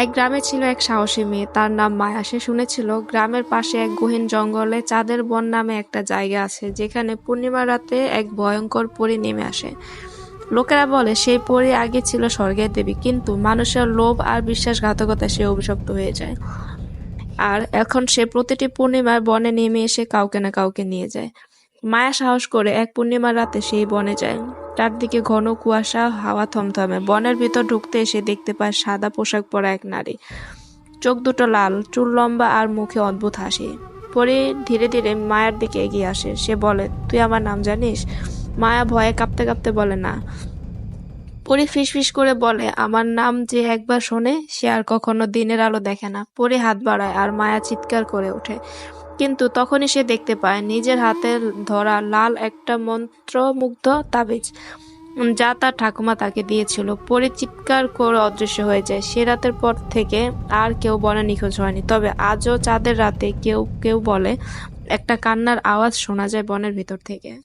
এক গ্রামে ছিল এক সাহসী মেয়ে, তার নাম মায়া। সে শুনেছিল গ্রামের পাশে এক গহীন জঙ্গলে চাঁদের বন নামে একটা জায়গা আছে, যেখানে পূর্ণিমার রাতে এক ভয়ঙ্কর পরী নেমে আসে। লোকেরা বলে সেই পরী আগে ছিল স্বর্গের দেবী, কিন্তু মানুষের লোভ আর বিশ্বাসঘাতকতায় সে অভিশপ্ত হয়ে যায়। আর এখন সে প্রতিটি পূর্ণিমার বনে নেমে এসে কাউকে না কাউকে নিয়ে যায়। মায়া সাহস করে এক পূর্ণিমার রাতে সেই বনে যায়। চারদিকে ঘন কুয়াশা, হাওয়া থমথমে। বনের ভিতর ঢুকতে এসে দেখতে পায় সাদা পোশাক পরা এক নারী। চোখ দুটো লাল, চুল লম্বা আর মুখে অদ্ভুত হাসি। পরে ধীরে ধীরে মায়ার দিকে এগিয়ে আসে। সে বলে, তুই আমার নাম জানিস? মায়া ভয়ে কাঁপতে কাঁপতে বলে, না। পরি ফিসফিস করে বলে, আমার নাম যে একবার শোনে সে আর কখনো দিনের আলো দেখে না। পরি হাত বাড়ায় আর মায়া চিৎকার করে ওঠে। কিন্তু তখনই সে দেখতে পায় নিজের হাতে ধরা লাল একটা মন্ত্রমুগ্ধ তাবিজ, যা তার ঠাকুমা তাকে দিয়েছিল। পরি চিৎকার করে অদৃশ্য হয়ে যায়। সে রাতের পর থেকে আর কেউ বনে নিখোঁজ হয়নি, তবে আজও চাঁদের রাতে কেউ কেউ বলে একটা কান্নার আওয়াজ শোনা যায় বনের ভিতর থেকে।